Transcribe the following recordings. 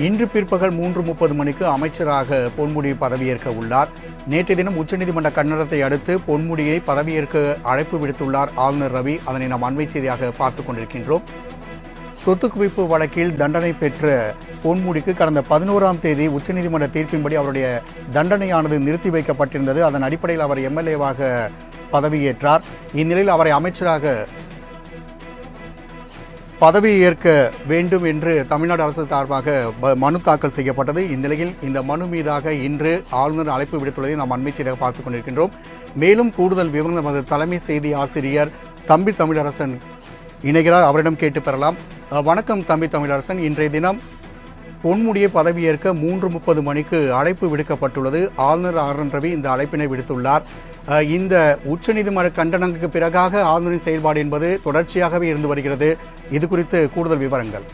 இன்று பிற்பகல் 3:30 மணிக்கு அமைச்சராக பொன்முடி பதவியேற்க உள்ளார். நேற்றைய தினம் உச்சநீதிமன்ற கண்டனத்தை அடுத்து பொன்முடியை பதவியேற்க அழைப்பு விடுத்துள்ளார் ஆளுநர் ரவி. அதனை நாம் அண்மை செய்தியாக பார்த்துக் கொண்டிருக்கின்றோம். சொத்து குவிப்பு வழக்கில் தண்டனை பெற்ற பொன்முடிக்கு கடந்த 11ஆம் தேதி உச்சநீதிமன்ற தீர்ப்பின்படி அவருடைய தண்டனையானது நிறுத்தி வைக்கப்பட்டிருந்தது. அதன் அடிப்படையில் அவர் எம்எல்ஏவாக பதவியேற்றார். இந்நிலையில் அவரை அமைச்சராக பதவியேற்க வேண்டும் என்று தமிழ்நாடு அரசு சார்பாக மனு தாக்கல் செய்யப்பட்டது. இந்நிலையில் இந்த மனு மீதாக இன்று ஆளுநர் அழைப்பு விடுத்துள்ளதை நாம் அண்மை செய்தியாக பார்த்துக் கொண்டிருக்கின்றோம். மேலும் கூடுதல் விவரம் நமது தலைமை செய்தி ஆசிரியர் தம்பி தமிழரசன் இணைகிறார். அவரிடம் கேட்டு பெறலாம். வணக்கம் தம்பி தமிழரசன். இன்றைய தினம் பொன்முடியை பதவியேற்க 3:30 மணிக்கு அழைப்பு விடுக்கப்பட்டுள்ளது. ஆளுநர் ஆர்.என். ரவி இந்த அழைப்பினை விடுத்துள்ளார். இந்த உச்சநீதிமன்ற கண்டனங்களுக்கு பிறகாக ஆளுநரின் செயல்பாடு என்பது தொடர்ச்சியாகவே இருந்து வருகிறது. இது குறித்து கூடுதல் விவரங்கள்.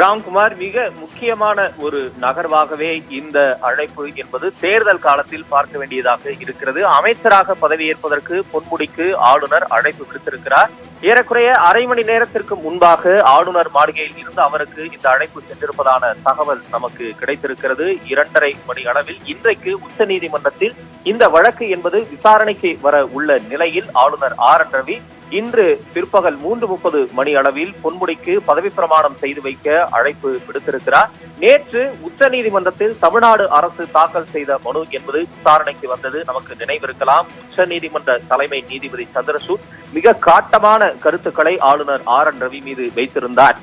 ராம்குமார், மிக முக்கியமான ஒரு நகர்வாகவே இந்த அழைப்பு என்பது தேர்தல் காலத்தில் பார்க்க வேண்டியதாக இருக்கிறது. அமைச்சராக பதவியேற்பதற்கு பொன்முடிக்கு ஆளுநர் அழைப்பு விடுத்திருக்கிறார். ஏறக்குறைய அரை மணி நேரத்திற்கு முன்பாக ஆளுநர் மாளிகையில் இருந்து அவருக்கு இந்த அழைப்பு சென்றிருப்பதான தகவல் நமக்கு கிடைத்திருக்கிறது. 2:30 மணி அளவில் இன்றைக்கு உச்சநீதிமன்றத்தில் இந்த வழக்கு என்பது விசாரணைக்கு வர உள்ள நிலையில் ஆளுநர் ஆர்.என். ரவி இன்று பிற்பகல் 3:30 மணி அளவில் பொன்முடிக்கு பதவி பிரமாணம் செய்து வைக்க அழைப்பு விடுத்திருக்கிறார். நேற்று உச்சநீதிமன்றத்தில் தமிழ்நாடு அரசு தாக்கல் செய்த மனு என்பது விசாரணைக்கு வந்தது நமக்கு நினைவிருக்கலாம். உச்சநீதிமன்ற தலைமை நீதிபதி சந்திரசூட் மிக காட்டமான கருத்துக்களை ஆளுநர் ஆர்.என். ரவி மீது வைத்திருந்தார்.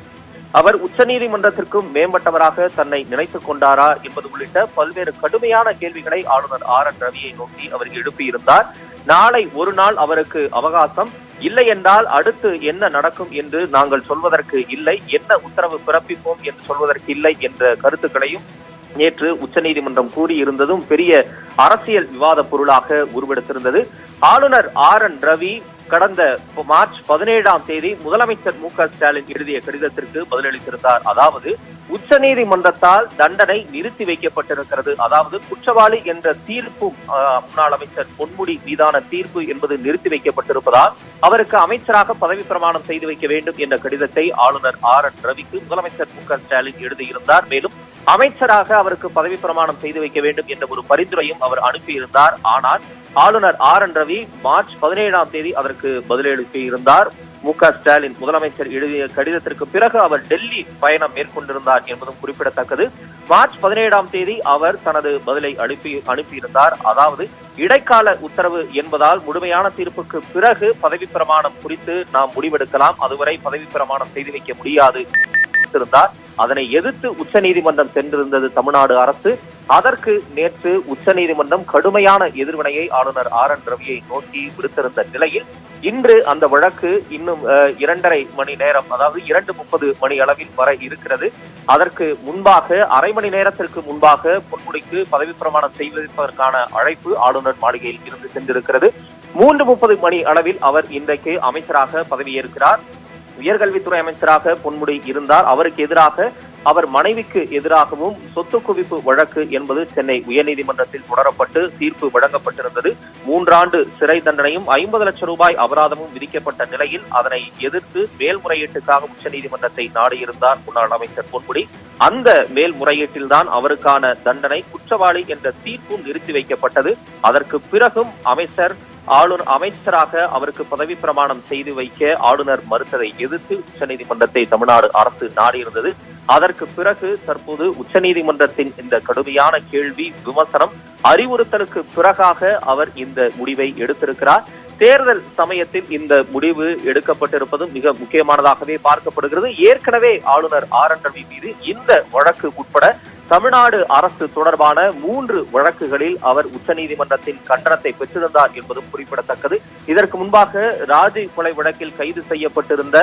அவர் உச்சநீதிமன்றத்திற்கும் மேம்பட்டவராக தன்னை நினைத்துக் கொண்டாரா என்பது உள்ளிட்ட பல்வேறு கடுமையான கேள்விகளை ஆளுநர் ஆர்.என். ரவியை நோக்கி அவர் எழுப்பியிருந்தார். நாளை ஒரு நாள் அவருக்கு அவகாசம், இல்லை என்றால் அடுத்து என்ன நடக்கும் என்று நாங்கள் சொல்வதற்கு இல்லை, என்ன உத்தரவு பிறப்பிப்போம் என்று சொல்வதற்கு இல்லை என்ற கருத்துக்களையும் நேற்று உச்சநீதிமன்றம் கூறியிருந்ததும் பெரிய அரசியல் விவாத பொருளாக உருவெடுத்திருந்தது. ஆளுநர் ஆர்.என். ரவி கடந்த மார்ச் 17ஆம் தேதி முதலமைச்சர் மு.க.ஸ்டாலின் எழுதிய கடிதத்திற்கு பதிலளித்திருந்தார். அதாவது உச்சநீதிமன்றத்தால் தண்டனை நிறுத்தி வைக்கப்பட்டிருக்கிறது, அதாவது குற்றவாளி என்ற தீர்ப்பும் முன்னாள் அமைச்சர் பொன்முடி மீதான தீர்ப்பு என்பது நிறுத்தி வைக்கப்பட்டிருப்பதால் அவருக்கு அமைச்சராக பதவி பிரமாணம் செய்து வைக்க வேண்டும் என்ற கடிதத்தை ஆளுநர் ஆர்.என். ரவிக்கு முதலமைச்சர் மு.க.ஸ்டாலின் எழுதியிருந்தார். மேலும் அமைச்சராக அவருக்கு பதவி பிரமாணம் செய்து வைக்க வேண்டும் என்ற ஒரு பரிந்துரையும் அவர் அனுப்பியிருந்தார். ஆனால் ஆளுநர் ஆர்.என். ரவி மார்ச் 17ஆம் தேதி அதற்கு பதிலளித்திருந்தார். மு.க.ஸ்டாலின் முதலமைச்சர் எழுதிய கடிதத்திற்கு பிறகு அவர் டெல்லி பயணம் மேற்கொண்டிருந்தார் என்பதும் குறிப்பிடத்தக்கது. மார்ச் 17ஆம் தேதி அவர் தனது பதிலை அனுப்பியிருந்தார். அதாவது இடைக்கால உத்தரவு என்பதால் முழுமையான தீர்ப்புக்கு பிறகு பதவி பிரமாணம் குறித்து நாம் முடிவெடுக்கலாம், அதுவரை பதவி பிரமாணம் செய்து வைக்க முடியாது இருந்தார். அதனை எதிர்த்து உச்சநீதிமன்றம் சென்றிருந்தது தமிழ்நாடு அரசு. அதற்கு நேற்று உச்சநீதிமன்றம் கடுமையான எதிர்வினையை ஆளுநர் ஆர்.என். ரவியை நோக்கி விடுத்திருந்த நிலையில் இன்று அந்த வழக்கு இன்னும் 2:30 மணி நேரம், அதாவது 2:30 மணி அளவில் வர இருக்கிறது. அதற்கு முன்பாக அரை மணி நேரத்திற்கு முன்பாக பொன்முடிக்கு பதவி பிரமாணம் செய்வதற்கான அழைப்பு ஆளுநர் மாளிகையில் இருந்து சென்றிருக்கிறது. 3:30 மணி அளவில் அவர் இன்றைக்கு அமைச்சராக பதவியேற்கிறார். உயர்கல்வித்துறை அமைச்சராக பொன்முடி இருந்தார். அவருக்கு எதிராக அவர் மனைவிக்கு எதிராகவும் சொத்து குவிப்பு வழக்கு என்பது சென்னை உயர்நீதிமன்றத்தில் தொடரப்பட்டு தீர்ப்பு வழங்கப்பட்டிருந்தது. 3 ஆண்டு சிறை தண்டனையும் 50 லட்சம் ரூபாய் அபராதமும் விதிக்கப்பட்ட நிலையில் அதனை எதிர்த்து மேல்முறையீட்டுக்காக உச்சநீதிமன்றத்தை நாடியிருந்தார் முன்னாள் அமைச்சர் பொன்முடி. அந்த மேல்முறையீட்டில்தான் அவருக்கான தண்டனை குற்றவாளி என்ற தீர்ப்பும் நிறுத்தி வைக்கப்பட்டது. அதற்கு பிறகும் அமைச்சராக அவருக்கு பதவி பிரமாணம் செய்து வைக்க ஆளுநர் மறுத்ததை எதிர்த்து உச்சநீதிமன்றத்தை தமிழ்நாடு அரசு நாடியிருந்தது. அதற்கு பிறகு தற்போது உச்சநீதிமன்றத்தின் இந்த கடுமையான கேள்வி விமர்சனம் அறிவுறுத்தலுக்கு பிறகாக அவர் இந்த முடிவை எடுத்திருக்கிறார். தேர்தல் சமயத்தில் இந்த முடிவு எடுக்கப்பட்டிருப்பது மிக முக்கியமானதாகவே பார்க்கப்படுகிறது. ஏற்கனவே ஆளுநர் ஆர்.என். ரவி மீது இந்த வழக்கு உட்பட தமிழ்நாடு அரசு தொடர்பான 3 வழக்குகளில் அவர் உச்சநீதிமன்றத்தின் கண்டனத்தை பெற்றிருந்தார் என்பதும் குறிப்பிடத்தக்கது. இதற்கு முன்பாக ராஜீவ் கொலை வழக்கில் கைது செய்யப்பட்டிருந்த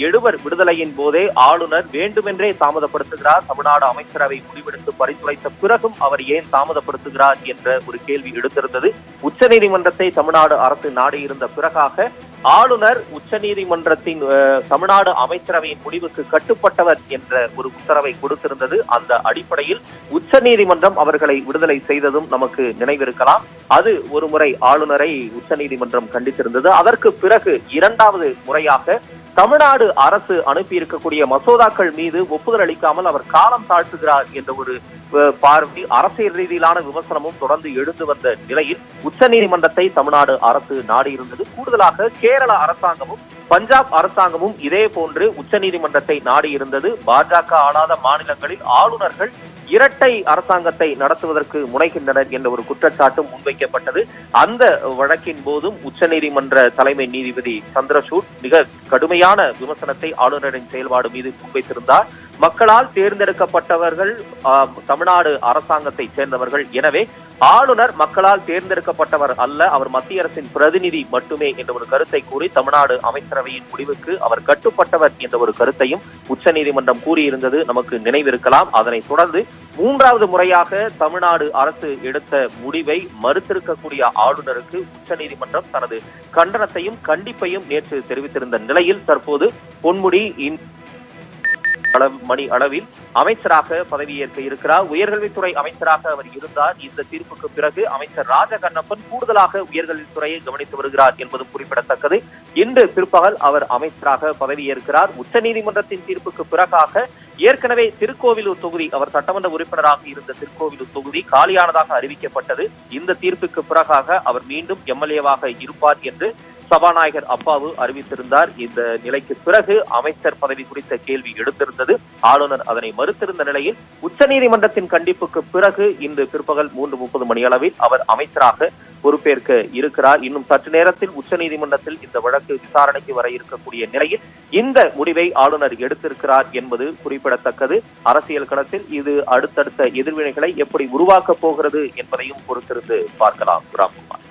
7 விடுதலையின் போதே ஆளுநர் வேண்டுமென்றே தாமதப்படுத்துகிறார். தமிழ்நாடு அமைச்சரவை முடிவெடுத்து பரிந்துரைத்த பிறகும் அவர் ஏன் தாமதப்படுத்துகிறார் என்ற ஒரு கேள்வி எடுத்திருந்தது. உச்சநீதிமன்றத்தை தமிழ்நாடு அரசு நாடியிருந்த பிறகாக ஆளுநர் உச்சநீதிமன்றத்தின் தமிழ்நாடு அமைச்சரவையின் முடிவுக்கு கட்டுப்பட்டவர் என்ற ஒரு உத்தரவை கொடுத்திருந்தது. அந்த அடிப்படையில் உச்சநீதிமன்றம் அவர்களை விடுதலை செய்ததும் நமக்கு நினைவிருக்கலாம். அது ஒரு முறை ஆளுநரை உச்சநீதிமன்றம் கண்டித்திருந்தது. அதற்கு பிறகு 2வது முறையாக தமிழ்நாடு அரசு அனுப்பி இருக்கக்கூடிய மசோதாக்கள் மீது ஒப்புதல் அளிக்காமல் அவர் காலம் தாழ்த்துகிறார் என்ற ஒரு பார்வை அரசியல் ரீதியிலான விமர்சனமும் தொடர்ந்து எழுந்து வந்த நிலையில் உச்சநீதிமன்றத்தை தமிழ்நாடு அரசு நாடியிருந்தது. கூடுதலாக கேரள அரசாங்கமும் பஞ்சாப் அரசாங்கமும் இதே போன்று உச்சநீதிமன்றத்தை நாடியிருந்தது. பாஜக ஆளாத மாநிலங்களில் ஆளுநர்கள் இரட்டை அரசாங்கத்தை நடத்துவதற்கு முனைகின்றனர் என்ற ஒரு குற்றச்சாட்டும் முன்வைக்கப்பட்டது. அந்த வழக்கின் போதும் உச்சநீதிமன்ற தலைமை நீதிபதி சந்திரசூட் மிக கடுமையான விமர்சனத்தை ஆளுநரின் செயல்பாடு மீது முன்வைத்திருந்தார். மக்களால் தேர்ந்தெடுக்கப்பட்டவர்கள் தமிழ்நாடு அரசாங்கத்தை சேர்ந்தவர்கள், எனவே ஆளுநர் மக்களால் தேர்ந்தெடுக்கப்பட்டவர் அல்ல, அவர் மத்திய அரசின் பிரதிநிதி மட்டுமே என்ற ஒரு கருத்தை கூறி தமிழ்நாடு அமைச்சரவையின் முடிவுக்கு அவர் கட்டுப்பட்டவர் என்ற ஒரு கருத்தையும் உச்சநீதிமன்றம் கூறியிருந்தது நமக்கு நினைவிருக்கலாம். அதனைத் தொடர்ந்து மூன்றாவது முறையாக தமிழ்நாடு அரசு எடுத்த முடிவை மறுத்திருக்கக்கூடிய ஆளுநருக்கு உச்சநீதிமன்றம் தனது கண்டனத்தையும் கண்டிப்பையும் நேற்று தெரிவித்திருந்த நிலையில் தற்போது பொன்முடி மணி அளவில் அமைச்சராக பதவியேற்க இருக்கிறார். உயர்கல்வித்துறை அமைச்சராக அவர் இருந்தார். இந்த தீர்ப்புக்கு பிறகு அமைச்சர் ராஜகண்ணப்பன் கூடுதலாக உயர்கல்வித்துறையை கவனித்து வருகிறார் என்பதும் குறிப்பிடத்தக்கது. இன்று பிற்பகல் அவர் அமைச்சராக பதவியேற்கிறார். உச்சநீதிமன்றத்தின் தீர்ப்புக்கு பிறகாக ஏற்கனவே திருக்கோவிலூர் தொகுதி, அவர் சட்டமன்ற உறுப்பினராக இருந்த திருக்கோவிலூர் தொகுதி காலியானதாக அறிவிக்கப்பட்டது. இந்த தீர்ப்புக்கு பிறகாக அவர் மீண்டும் எம்எல்ஏவாக இருப்பார் என்று சபாநாயகர் அப்பாவு அறிவித்திருந்தார். இந்த நிலைக்கு பிறகு அமைச்சர் பதவி குறித்த கேள்வி எழுந்திருந்தது. ஆளுநர் அதனை மறுத்திருந்த நிலையில் உச்சநீதிமன்றத்தின் கண்டிப்புக்கு பிறகு இன்று பிற்பகல் 3:30 மணி அளவில் அவர் அமைச்சராக பொறுப்பேற்க இருக்கிறார். இன்னும் சற்று நேரத்தில் உச்சநீதிமன்றத்தில் இந்த வழக்கு விசாரணைக்கு வர இருக்கக்கூடிய நிலையில் இந்த முடிவை ஆளுநர் எடுத்திருக்கிறார் என்பது குறிப்பிடத்தக்கது. அரசியல் களத்தில் இது அடுத்தடுத்த எதிர்வினைகளை எப்படி உருவாக்கப் போகிறது என்பதையும் பொறுத்திருந்து பார்க்கலாம். ராம்குமார்,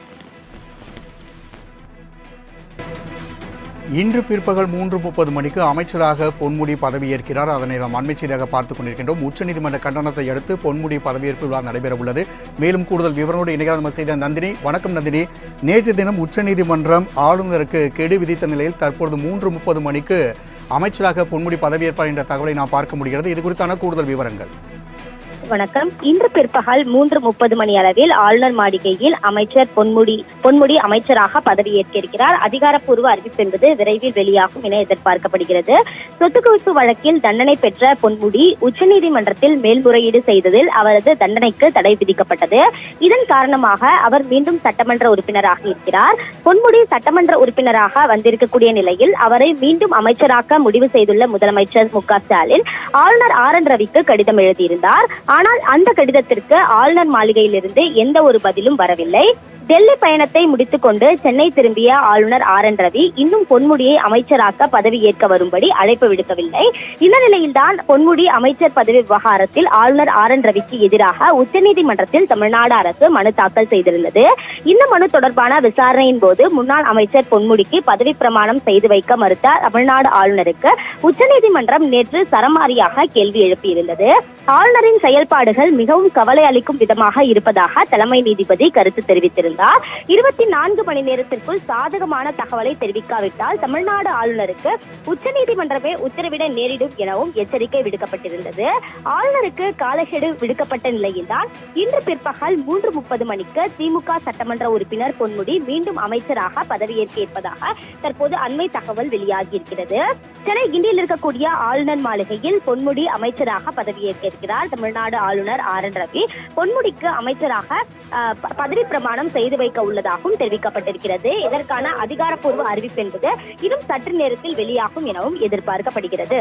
இன்று பிற்பகல் 3:30 மணிக்கு அமைச்சராக பொன்முடி பதவியேற்கிறார். அதனை நாம் அண்மை செய்தியாக பார்த்துக் கொண்டிருக்கின்றோம். உச்சநீதிமன்ற கண்டனத்தை அடுத்து பொன்முடி பதவியேற்பு விழா நடைபெற உள்ளது. மேலும் கூடுதல் விவரங்களோடு இணையாக நம்ம செய்த நந்தினி. வணக்கம் நந்தினி. நேற்று தினம் உச்சநீதிமன்றம் ஆளுநருக்கு கெடு விதித்த நிலையில் தற்பொழுது 3:30 மணிக்கு அமைச்சராக பொன்முடி பதவியேற்பார் என்ற தகவலை நாம் பார்க்க முடிகிறது. இது குறித்தான கூடுதல் விவரங்கள். வணக்கம். இன்று பிற்பகல் 3:30 மணி அளவில் ஆளுநர் மாளிகையில் அமைச்சர் பொன்முடி அமைச்சராக பதவியேற்க இருக்கிறார். அதிகாரப்பூர்வ அறிவிப்பு என்பது விரைவில் வெளியாகும் என எதிர்பார்க்கப்படுகிறது. சொத்து குவிப்பு வழக்கில் தண்டனை பெற்ற பொன்முடி உச்சநீதிமன்றத்தில் மேல்முறையீடு செய்ததில் அவரது தண்டனைக்கு தடை விதிக்கப்பட்டது. இதன் காரணமாக அவர் மீண்டும் சட்டமன்ற உறுப்பினராக இருக்கிறார். பொன்முடி சட்டமன்ற உறுப்பினராக வந்திருக்கக்கூடிய நிலையில் அவரை மீண்டும் அமைச்சராக்க முடிவு செய்துள்ள முதலமைச்சர் மு.க.ஸ்டாலின் ஆளுநர் ஆர்.என். ரவிக்கு கடிதம் எழுதியிருந்தார். ஆனால் அந்த கடிதத்திற்கு ஆளுநர் மாளிகையிலிருந்து எந்த ஒரு பதிலும் வரவில்லை. டெல்லி பயணத்தை முடித்துக் கொண்டு சென்னை திரும்பிய ஆளுநர் ஆர்.என். ரவி இன்னும் பொன்முடியை அமைச்சராக்க பதவி ஏற்க வரும்படி அழைப்பு விடுக்கவில்லை. இந்த நிலையில்தான் பொன்முடி அமைச்சர் பதவி விவகாரத்தில் ஆளுநர் ஆர்.என். ரவிக்கு எதிராக உச்சநீதிமன்றத்தில் தமிழ்நாடு அரசு மனு தாக்கல் செய்திருந்தது. இந்த மனு தொடர்பான விசாரணையின் போது முன்னாள் அமைச்சர் பொன்முடிக்கு பதவி பிரமாணம் செய்து வைக்க மறுத்த தமிழ்நாடு ஆளுநருக்கு உச்சநீதிமன்றம் நேற்று சரமாரியாக கேள்வி எழுப்பியிருந்தது. ஆளுநரின் செயல்பாடுகள் மிகவும் கவலை அளிக்கும் விதமாக இருப்பதாக தலைமை நீதிபதி கருத்து தெரிவித்திருந்தார். 24 மணி நேரத்திற்குள் சாதகமான தகவலை தெரிவிக்காவிட்டால் தமிழ்நாடு ஆளுநருக்கு உச்சநீதிமன்றமே உத்தரவிட நேரிடும் எனவும் எச்சரிக்கை விடுக்கப்பட்டிருந்தது. ஆளுநருக்கு காலக்கெடு விடுக்கப்பட்ட நிலையில்தான் இன்று பிற்பகல் 3:30 மணிக்கு திமுக சட்டமன்ற உறுப்பினர் பொன்முடி மீண்டும் அமைச்சராக பதவியேற்க இருப்பதாக தற்போது அண்மை தகவல் வெளியாகியிருக்கிறது. சென்னை கிண்டியில் இருக்கக்கூடிய ஆளுநர் மாளிகையில் பொன்முடி அமைச்சராக பதவியேற்க இருக்கிறார். தமிழ்நாடு ஆளுநர் ஆர்.என். ரவி பொன்முடிக்கு அமைச்சராக பதவி பிரமாணம் செய்து வைக்க உள்ளதாகவும் தெரிவிக்கப்பட்டிருக்கிறது. இதற்கான அதிகாரப்பூர்வ அறிவிப்பு என்பது இன்னும் சற்று நேரத்தில் வெளியாகும் எனவும் எதிர்பார்க்கப்படுகிறது.